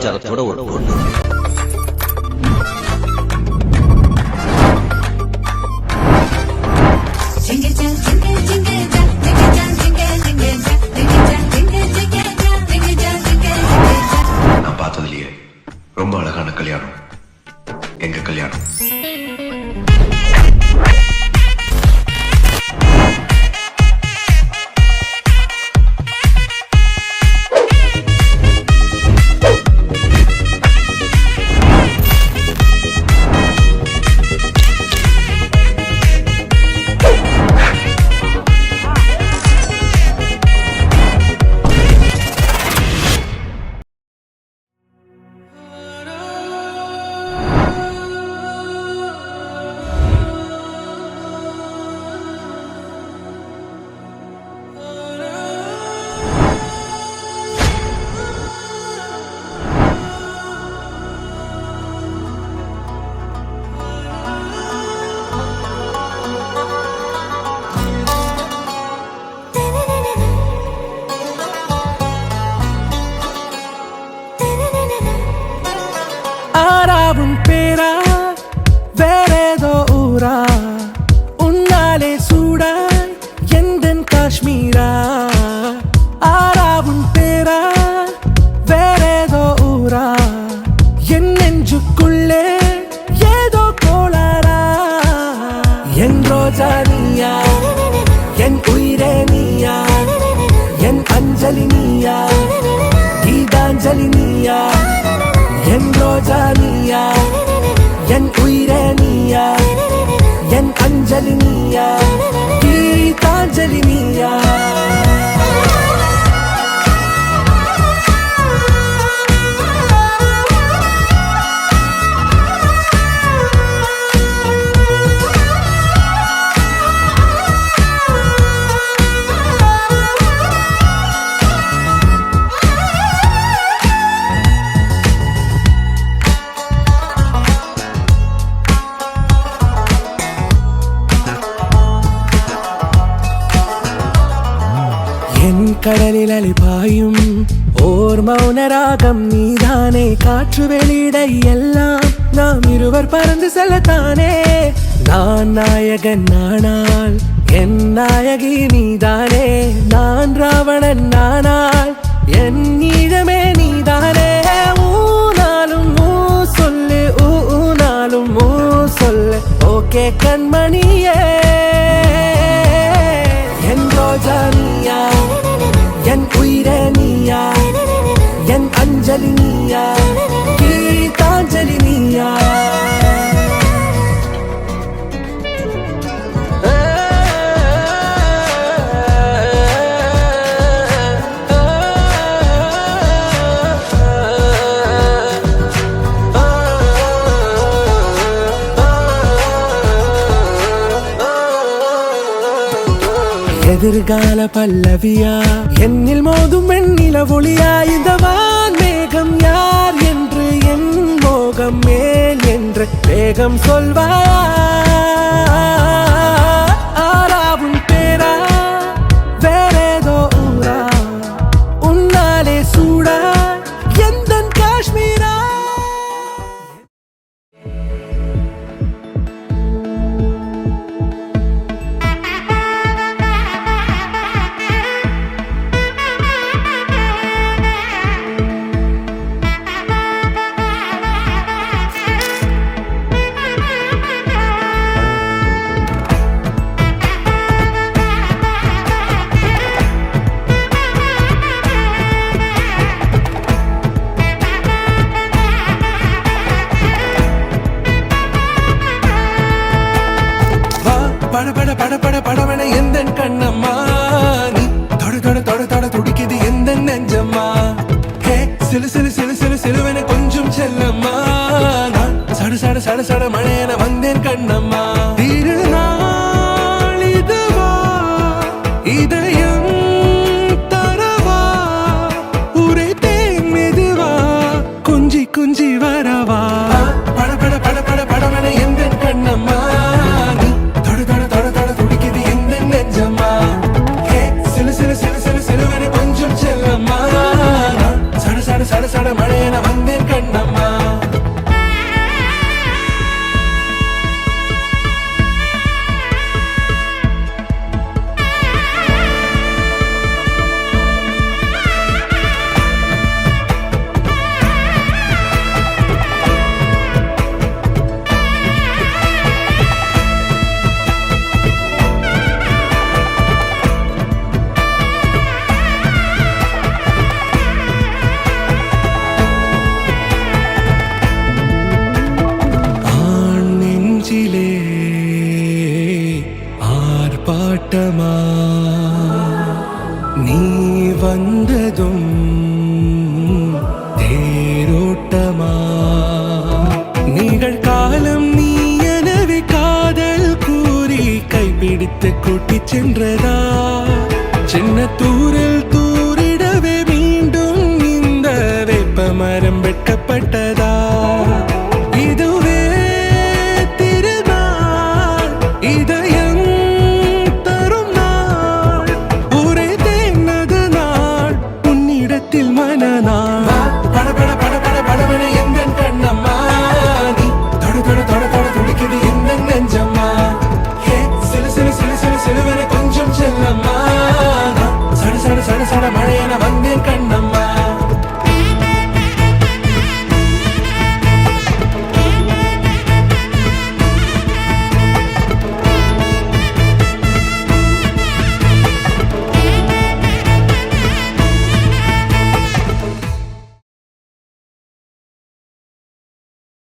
கலாச்சாரத்தோட ஒரு பொண்ணு. நான் பார்த்ததுலயே ரொம்ப அழகான கல்யாணம் எங்க கல்யாணம். ஆராவும் பேரா வேறேதோ ஊரா உன்னாலே சூடா எந்தன் காஷ்மீரா. ஆராவும் பேரா வேறேதோ ஊரா என் நெஞ்சுக்குள்ளே ஏதோ கோளாரா. என் ரோஜா நீயா, என் உயிரே நீயா, என் அஞ்சலி நீயா, கீதாஞ்சலி நீயா. என் ரோஜா நீயா, என் உயிரே நீயா, என் அஞ்சலி நீயா, கீதாஞ்சலி நீயா. என் கடலில் அலிபாயும் ஓர் மௌனராகம் நீதானே. காற்று வெளியிடை எல்லாம் நாம் இருவர் பறந்து செல்லத்தானே. நான் நாயகன் நானால் என் நாயகி நீதானே. நான் ராவணன் நானால் என் ஈழமே நீதானே. ஊனாலும் ஊ சொல்லு, ஊனாலும் ஊ சொல்லு, ஓகே கண்மணியே. என் ரோஜா நீயா, என் உயிரே நீயா, என் அஞ்சலி நீயா, கீதாஞ்சலி நீயா. எதிர்கால பல்லவியா, என்னில் மோதும் வெண்ணில ஒளியா. இந்த வான்மேகம் யார் என்று என் மோகம் மேல் என்று வேகம் சொல்வாயா. ஆராவும் பேரா வேறேதோ ஊரா உன்னாலே சூடா எந்தன் காஷ்மீரா. பட பட பட பட படவன எந்தன் கண்ணம்மா. நீ தொட தொட தொட தொட துடிக்குது எந்தன் நெஞ்சம்மா. ஹே சிலு சிலு சிலு சிலு சிலுவன கொஞ்சம் செல்லம்மா. நான் சட சட சட சட மழையன வந்தேன் கண்ணம்மா. திருநாள் இதுவா இதயம் தரவா உரை தேன் மெதுவா குஞ்சி குஞ்சி வரவா. பட பட பட பட படவன எந்தன் கண்ணம்மா. சட சட சட மழையன வந்தேன் என்ன தூரில் தூரிடவே மீண்டும் இந்த வேப்ப மரம் வெட்டப்பட்டதா? இதுவே திருநாள், இதயம் தரும் நாள், ஊரே தேனது நாள், உன்னிடத்தில் மனநாள். பட பட பட பட படவென எந்தன் கண்ணம்மா, நீ தொட தொட தொட தொட துடிக்குது எந்தன் நெஞ்சம்மா. ஹே சிலு சிலு சிலு சிலு சிலுவென கொஞ்சம் செல்லம்மா, சட சட சட சட மழையென